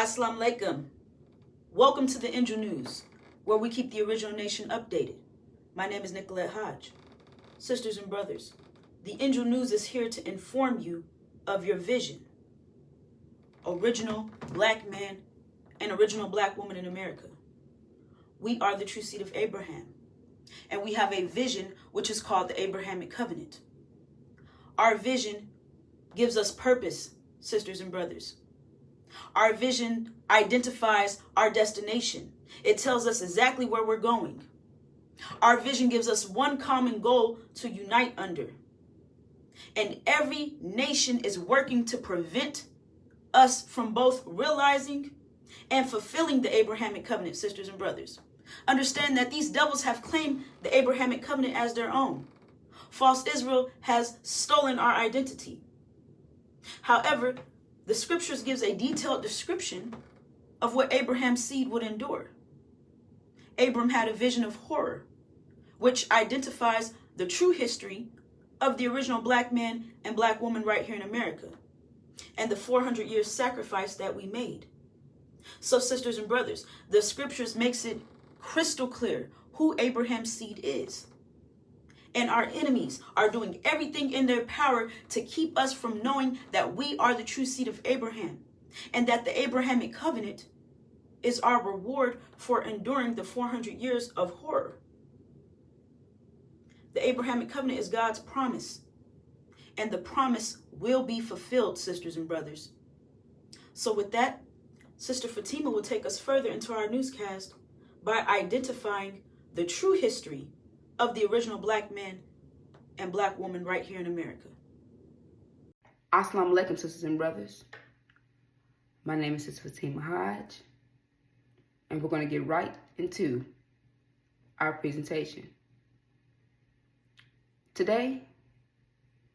Assalamu alaikum. Welcome to the Angel News, where we keep the original nation updated. My name is Nicolette Hodge. Sisters and brothers, the Angel News is here to inform you of your vision. Original black man and original black woman in America. We are the true seed of Abraham, and we have a vision which is called the Abrahamic Covenant. Our vision gives us purpose, sisters and brothers. Our vision identifies our destination. It tells us exactly where we're going. Our vision gives us one common goal to unite under. And every nation is working to prevent us from both realizing and fulfilling the Abrahamic Covenant, sisters and brothers. Understand that these devils have claimed the Abrahamic Covenant as their own. False Israel has stolen our identity. However, the scriptures gives a detailed description of what Abraham's seed would endure. Abram had a vision of horror, which identifies the true history of the original black man and black woman right here in America, and the 400 years sacrifice that we made. So, sisters and brothers, the scriptures makes it crystal clear who Abraham's seed is. And our enemies are doing everything in their power to keep us from knowing that we are the true seed of Abraham, and that the Abrahamic Covenant is our reward for enduring the 400 years of horror. The Abrahamic Covenant is God's promise, and the promise will be fulfilled, sisters and brothers. So with that, Sister Fatima will take us further into our newscast by identifying the true history of the original black man and black woman right here in America. Assalamu alaikum, sisters and brothers. My name is Sister Fatima Hodge, and we're going to get right into our presentation. Today,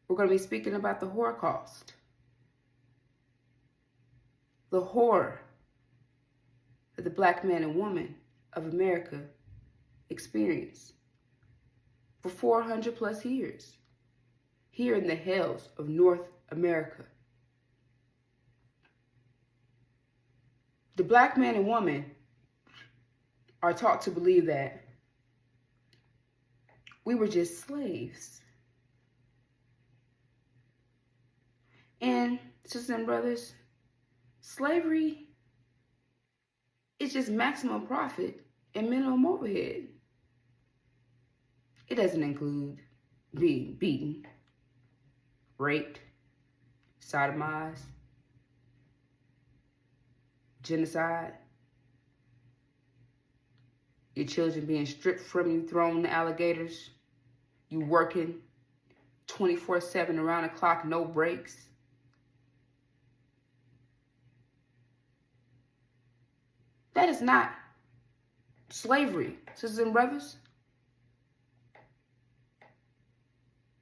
we're going to be speaking about the Holocaust. The horror that the black man and woman of America experienced for 400 plus years here in the hells of North America. The black man and woman are taught to believe that we were just slaves. And sisters and brothers, slavery is just maximum profit and minimum overhead. It doesn't include being beaten, raped, sodomized, genocide, your children being stripped from you, thrown to alligators, you working 24/7 around the clock, no breaks. That is not slavery, sisters and brothers.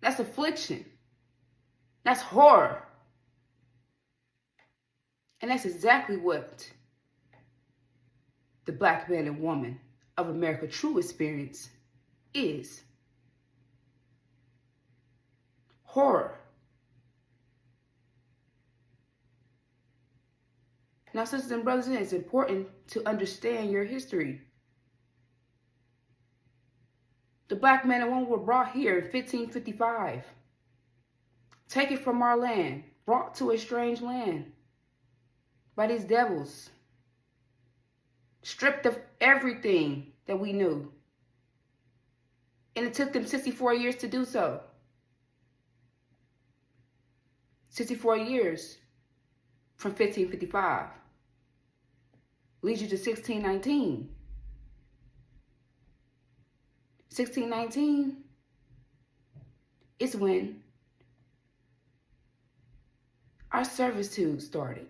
That's affliction. That's horror. And that's exactly what the black man and woman of America true experience is. Horror. Now, sisters and brothers, it's important to understand your history. The black man and woman were brought here in 1555. Taken from our land, brought to a strange land by these devils. Stripped of everything that we knew. And it took them 64 years to do so. 64 years from 1555 leads you to 1619. 1619 is when our servitude started.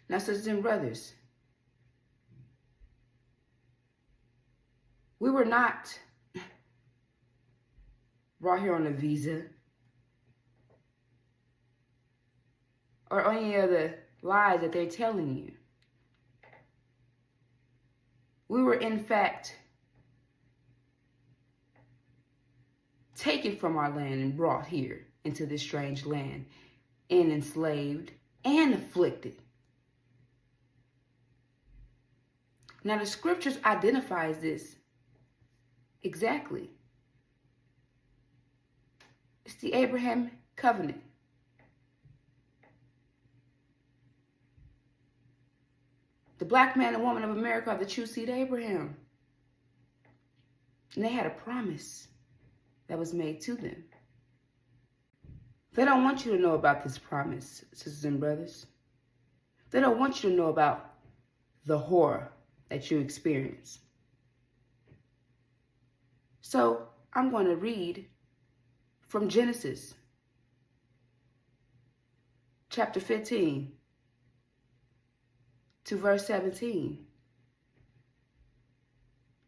Now, sisters and brothers, we were not brought here on a visa or any of the lies that they're telling you. We were, in fact, taken from our land and brought here into this strange land and enslaved and afflicted. Now the scriptures identifies this exactly. It's the Abrahamic Covenant. The black man and woman of America are the true seed of Abraham. And they had a promise that was made to them. They don't want you to know about this promise, sisters and brothers. They don't want you to know about the horror that you experience. So I'm going to read from Genesis chapter 15 to verse 17.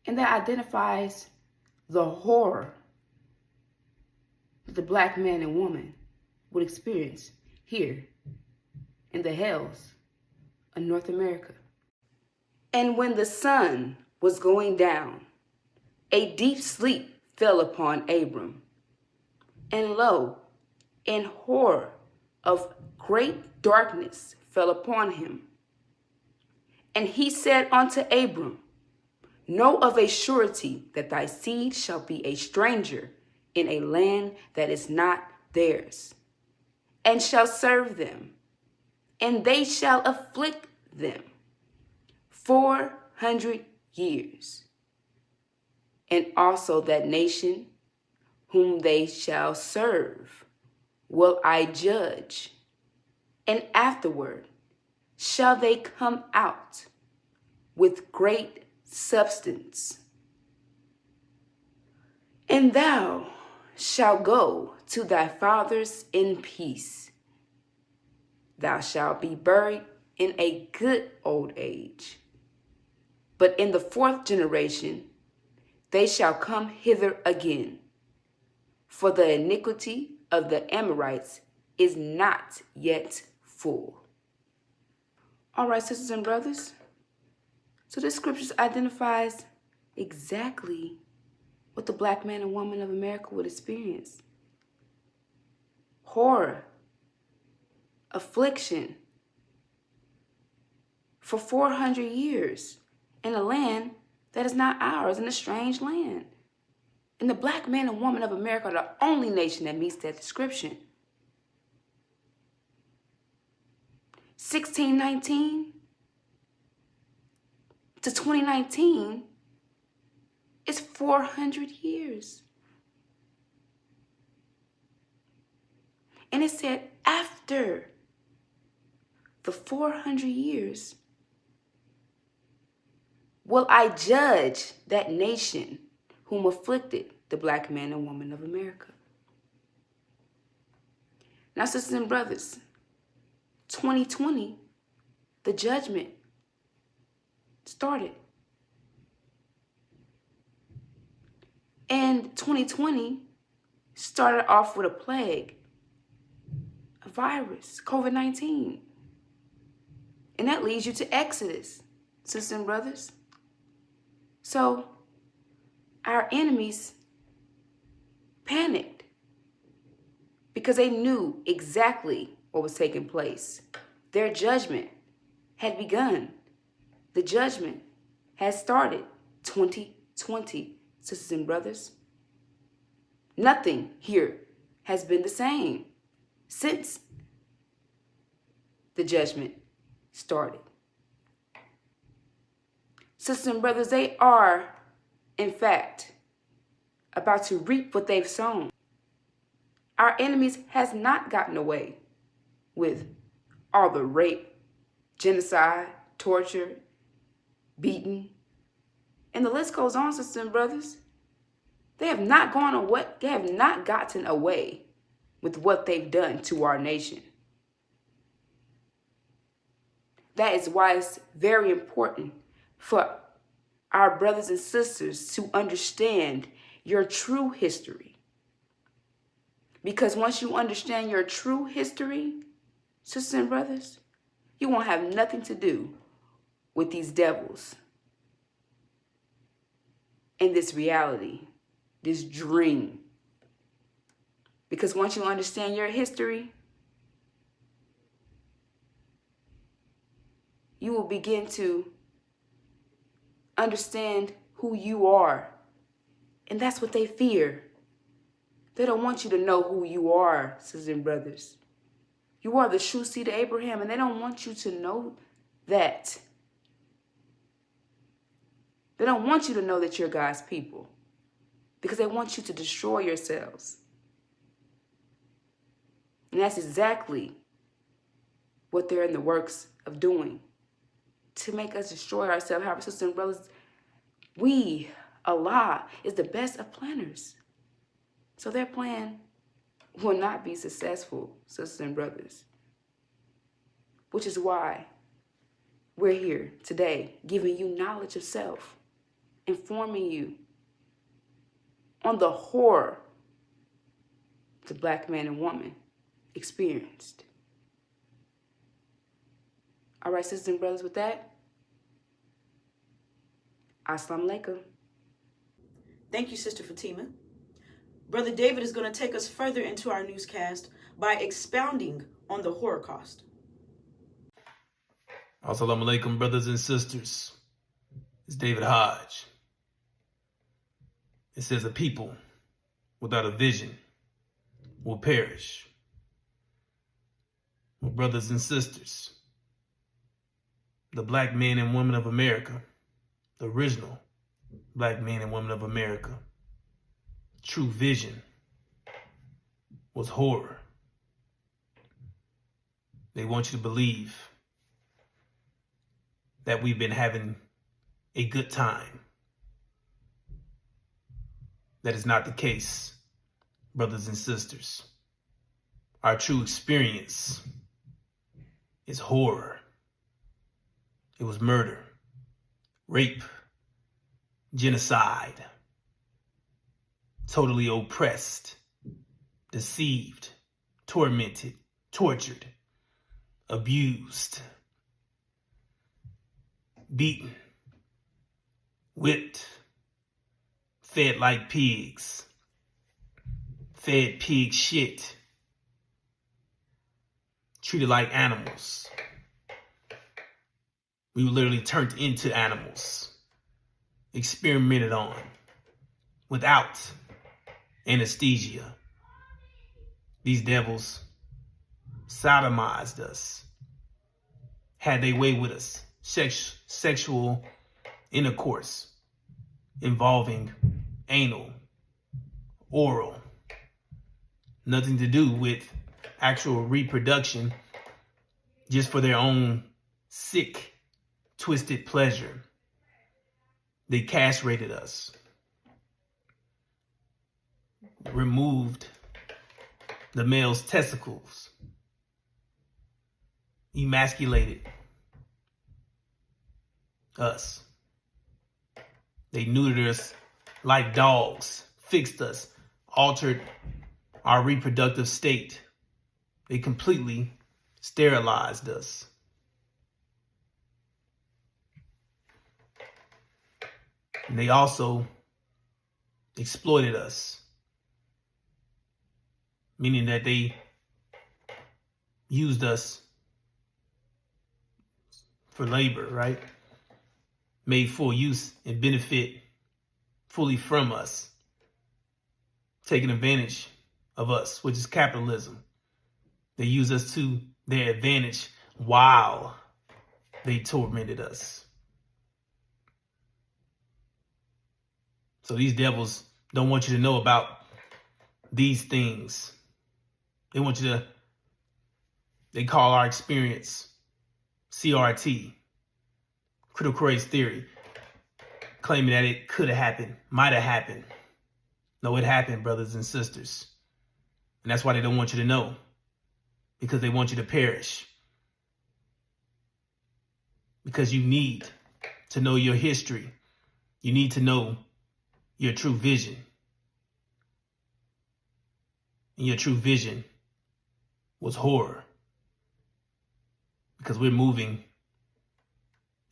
And that identifies the horror that the black man and woman would experience here in the hells of North America. And when the sun was going down, a deep sleep fell upon Abram. And lo, an horror of great darkness fell upon him. And he said unto Abram, know of a surety that thy seed shall be a stranger in a land that is not theirs, and shall serve them, and they shall afflict them 400 years. And also that nation whom they shall serve will I judge, and afterward shall they come out with great substance. And thou shalt go to thy fathers in peace. Thou shalt be buried in a good old age. But in the fourth generation they shall come hither again, for the iniquity of the Amorites is not yet full. All right, sisters and brothers. So this scripture identifies exactly what the black man and woman of America would experience. Horror, affliction for 400 years in a land that is not ours, in a strange land. And the black man and woman of America are the only nation that meets that description. 1619 to 2019 is 400 years. And it said after the 400 years, will I judge that nation whom afflicted the black man and woman of America. Now, sisters and brothers, 2020, the judgment started. And 2020 started off with a plague, a virus, COVID-19. And that leads you to Exodus, sisters and brothers. So our enemies panicked because they knew exactly what was taking place. Their judgment had begun. The judgment has started. 2020, sisters and brothers. Nothing here has been the same since the judgment started. Sisters and brothers, they are, in fact, about to reap what they've sown. Our enemies has not gotten away with all the rape, genocide, torture, beating, and the list goes on, sisters and brothers. They have not gotten away with what they've done to our nation. That is why it's very important for our brothers and sisters to understand your true history. Because once you understand your true history, sisters and brothers, you won't have nothing to do with these devils and this reality, this dream. Because once you understand your history, you will begin to understand who you are. And that's what they fear. They don't want you to know who you are, sisters and brothers. You are the true seed of Abraham, and they don't want you to know that. They don't want you to know that you're God's people because they want you to destroy yourselves. And that's exactly what they're in the works of doing, to make us destroy ourselves. However, sisters and brothers, Allah, is the best of planners. So their plan will not be successful, sisters and brothers. Which is why we're here today, giving you knowledge of self, informing you on the horror the black man and woman experienced. All right, sisters and brothers, with that, Assalamu alaikum. Thank you, Sister Fatima. Brother David is going to take us further into our newscast by expounding on the Holocaust. Assalamu alaikum, brothers and sisters. It's David Hodge. It says a people without a vision will perish. Well, brothers and sisters, the black men and women of America, the original black men and women of America, true vision was horror. They want you to believe that we've been having a good time. That is not the case, brothers and sisters. Our true experience is horror. It was murder, rape, genocide, totally oppressed, deceived, tormented, tortured, abused, beaten, whipped, fed like pigs, fed pig shit, treated like animals. We were literally turned into animals, experimented on, without anesthesia. These devils sodomized us, had their way with us, sexual intercourse involving anal, oral, nothing to do with actual reproduction, just for their own sick, twisted pleasure. They castrated us, removed the male's testicles, emasculated us. They neutered us like dogs, fixed us, altered our reproductive state. They completely sterilized us. And they also exploited us, meaning that they used us for labor, right? Made full use and benefit fully from us, taking advantage of us, which is capitalism. They use us to their advantage while they tormented us. So these devils don't want you to know about these things. They call our experience CRT, critical race theory, claiming that it could have happened, might have happened. No, it happened, brothers and sisters. And that's why they don't want you to know, because they want you to perish. Because you need to know your history. You need to know your true vision. And your true vision was horror. Because we're moving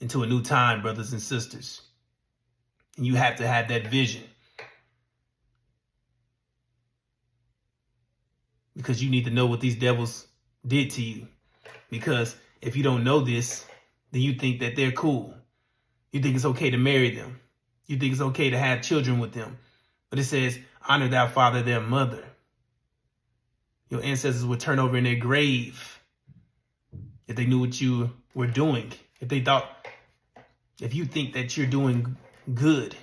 into a new time, brothers and sisters. And you have to have that vision. Because you need to know what these devils did to you. Because if you don't know this, then you think that they're cool. You think it's okay to marry them. You think it's okay to have children with them. But it says, honor thy father, their mother. Your ancestors would turn over in their grave if they knew what you were doing. If you think that you're doing good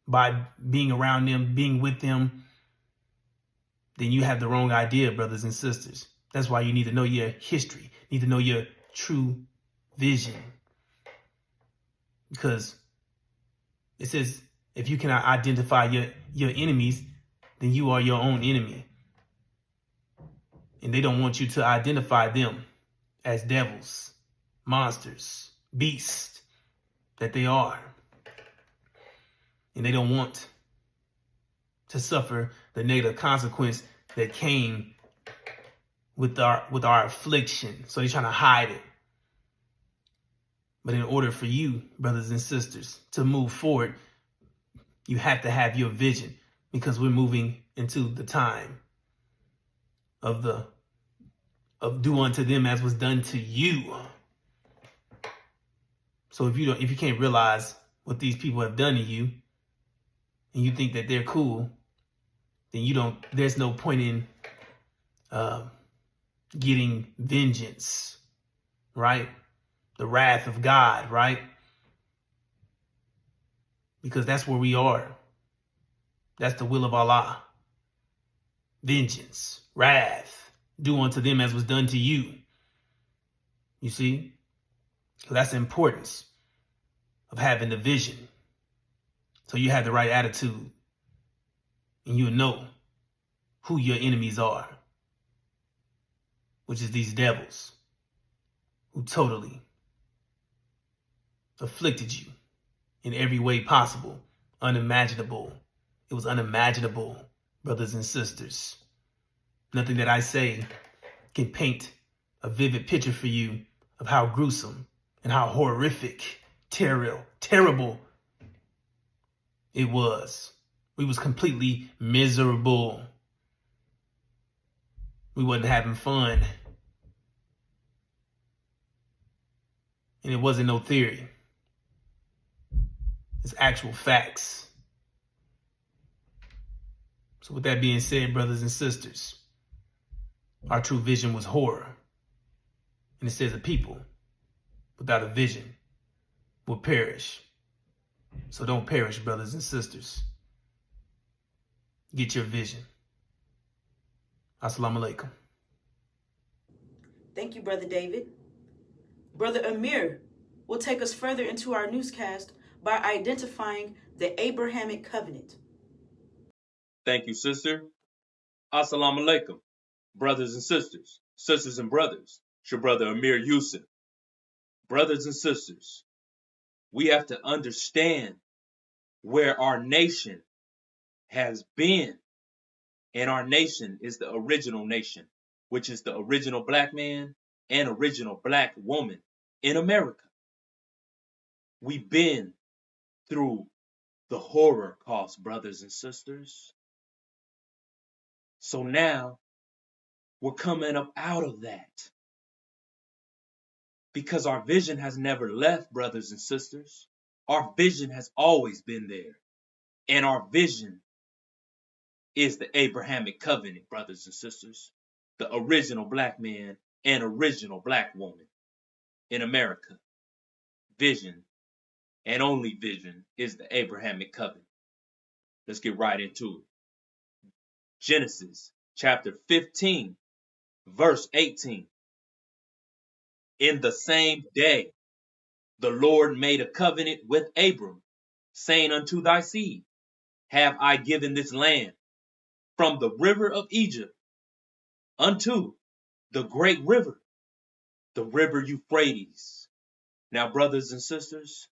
by being around them, being with them, then you have the wrong idea, brothers and sisters. That's why you need to know your history. You need to know your true vision. Because it says, if you cannot identify your enemies, then you are your own enemy. And they don't want you to identify them as devils, monsters, beasts that they are. And they don't want to suffer the negative consequence that came with our affliction. So they're trying to hide it. But in order for you, brothers and sisters, to move forward, you have to have your vision, because we're moving into the time of do unto them as was done to you. So if you can't realize what these people have done to you, and you think that they're cool, then there's no point in getting vengeance, right? The wrath of God, right? Because that's where we are. That's the will of Allah. Vengeance, wrath, do unto them as was done to you. You see? So that's the importance of having the vision. So you have the right attitude, and you'll know who your enemies are, which is these devils who totally afflicted you in every way possible, unimaginable. It was unimaginable, brothers and sisters. Nothing that I say can paint a vivid picture for you of how gruesome and how horrific, terrible it was. We was completely miserable. We wasn't having fun. And it wasn't no theory. It's actual facts. So with that being said, brothers and sisters, our true vision was horror. And it says a people without a vision will perish. So don't perish, brothers and sisters. Get your vision. Assalamu alaikum. Thank you, Brother David. Brother Amir will take us further into our newscast by identifying the Abrahamic Covenant. Thank you, sister. Assalamu alaikum, brothers and sisters and brothers. It's your brother Amir Yusuf. Brothers and sisters, we have to understand where our nation has been. And our nation is the original nation, which is the original black man and original black woman in America. We've been through the horror cost, brothers and sisters. So now we're coming up out of that, because our vision has never left, brothers and sisters. Our vision has always been there. And our vision is the Abrahamic Covenant, brothers and sisters. The original black man and original black woman in America. Vision, and only vision, is the Abrahamic Covenant. Let's get right into it. Genesis chapter 15, verse 18. In the same day, the Lord made a covenant with Abram, saying unto thy seed, have I given this land from the river of Egypt unto the great river, the river Euphrates. Now, brothers and sisters,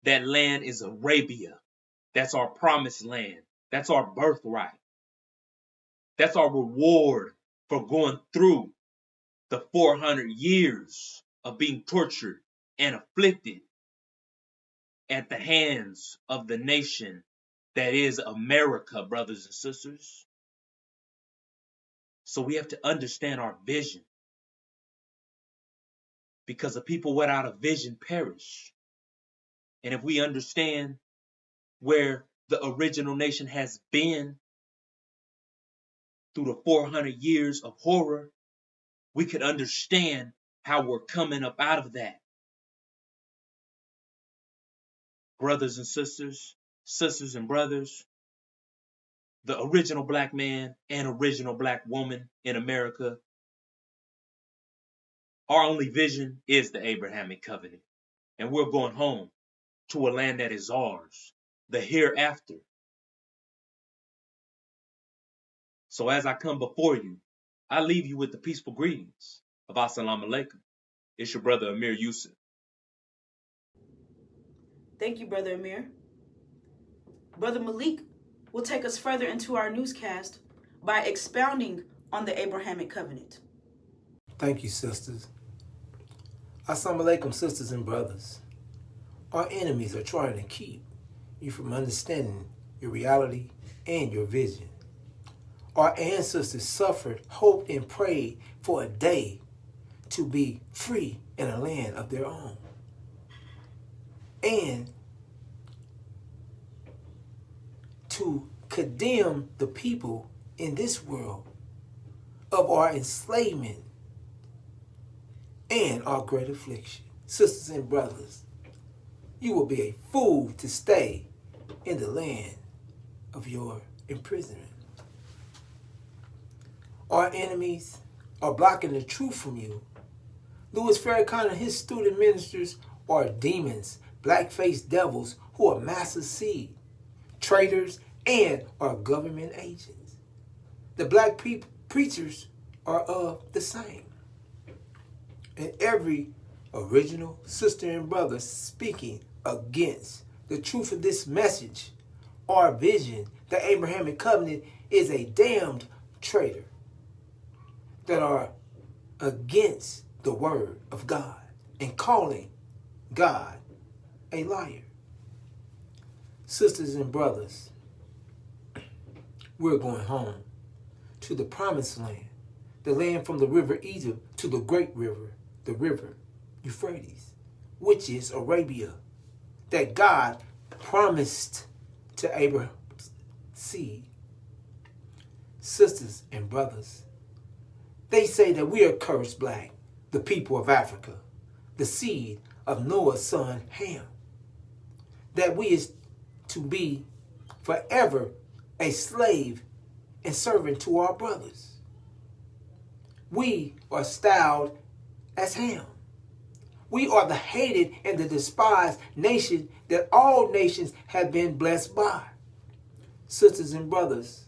that land is Arabia. That's our promised land. That's our birthright. That's our reward for going through the 400 years of being tortured and afflicted at the hands of the nation that is America, brothers and sisters. So we have to understand our vision, because the people without a vision perish. And if we understand where the original nation has been through the 400 years of horror, we could understand how we're coming up out of that. Brothers and sisters, sisters and brothers, the original black man and original black woman in America, our only vision is the Abrahamic Covenant. And we're going home to a land that is ours, the hereafter. So as I come before you, I leave you with the peaceful greetings of Assalamu alaikum. It's your brother Amir Yusuf. Thank you, Brother Amir. Brother Malik will take us further into our newscast by expounding on the Abrahamic Covenant. Thank you, sisters. Assalamu alaikum, sisters and brothers. Our enemies are trying to keep you from understanding your reality and your vision. Our ancestors suffered, hoped, and prayed for a day to be free in a land of their own. And to condemn the people in this world of our enslavement and our great affliction. Sisters and brothers, you will be a fool to stay in the land of your imprisonment. Our enemies are blocking the truth from you. Louis Farrakhan and his student ministers are demons, black-faced devils who are massive seed, traitors, and are government agents. The black preachers are of the same. And every original sister and brother speaking against the truth of this message, our vision, the Abrahamic Covenant, is a damned traitor that are against the word of God and calling God a liar. Sisters and brothers, we're going home to the promised land, the land from the river Egypt to the great river, the river Euphrates, which is Arabia, that God promised to Abraham's seed. Sisters and brothers, they say that we are cursed black, the people of Africa, the seed of Noah's son Ham, that we is to be forever a slave and servant to our brothers. We are styled as Ham. We are the hated and the despised nation that all nations have been blessed by. Sisters and brothers,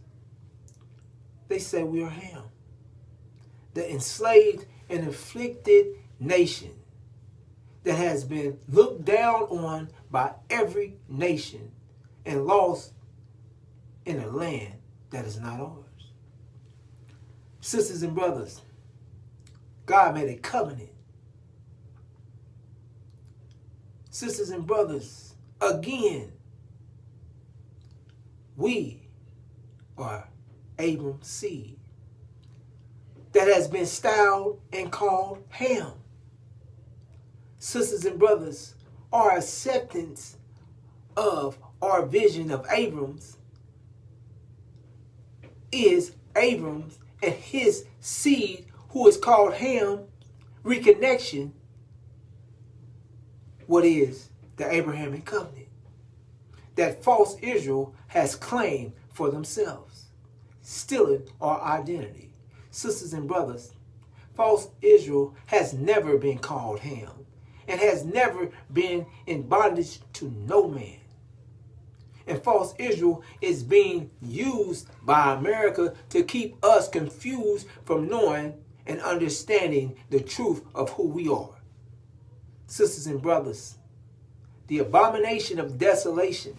they say we are Ham, the enslaved and afflicted nation that has been looked down on by every nation and lost in a land that is not ours. Sisters and brothers, God made a covenant. Sisters and brothers, again, we are Abram's seed that has been styled and called Ham. Sisters and brothers, our acceptance of our vision of Abram's is Abram's and his seed, who is called Ham, reconnection, what is the Abrahamic Covenant that false Israel has claimed for themselves, stealing our identity. Sisters and brothers, false Israel has never been called Ham and has never been in bondage to no man. And false Israel is being used by America to keep us confused from knowing and understanding the truth of who we are. Sisters and brothers, the abomination of desolation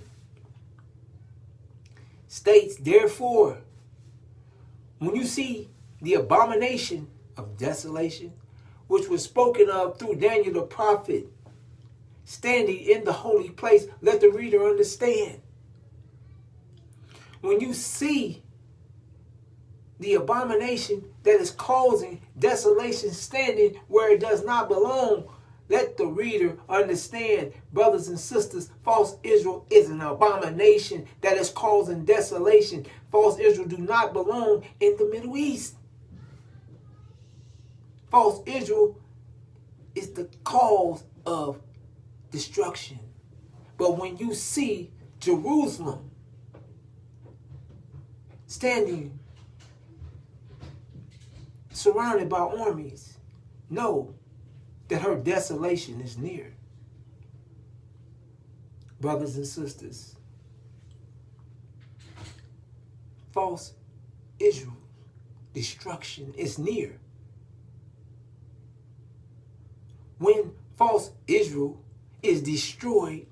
states, therefore, when you see the abomination of desolation, which was spoken of through Daniel the prophet, standing in the holy place, let the reader understand. When you see the abomination that is causing desolation standing where it does not belong. Let the reader understand, brothers and sisters, false Israel is an abomination that is causing desolation. False Israel do not belong in the Middle East. False Israel is the cause of destruction. But when you see Jerusalem standing surrounded by armies, know that her desolation is near. Brothers and sisters, false Israel's destruction is near. When false Israel is destroyed,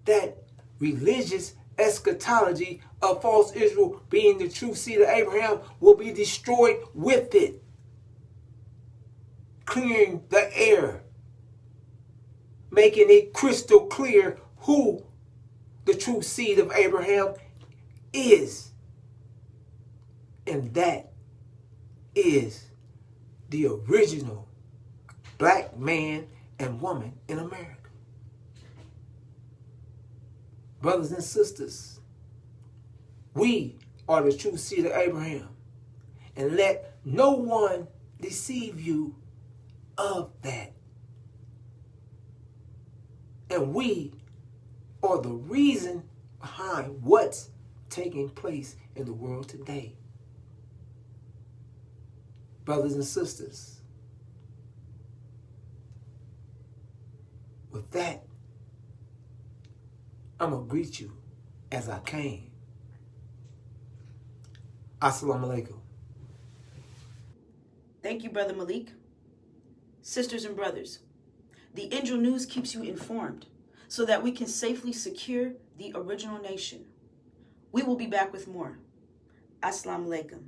that religious eschatology of false Israel being the true seed of Abraham will be destroyed with it, clearing the air, making it crystal clear who the true seed of Abraham is. And that is the original black man and woman in America. Brothers and sisters, we are the true seed of Abraham. And let no one deceive you of that. And we are the reason behind what's taking place in the world today. Brothers and sisters, with that, I'm going to greet you as I came. Assalamu alaikum. Thank you, Brother Malik. Sisters and brothers, the Angel News keeps you informed so that we can safely secure the original nation. We will be back with more. Assalamu alaikum.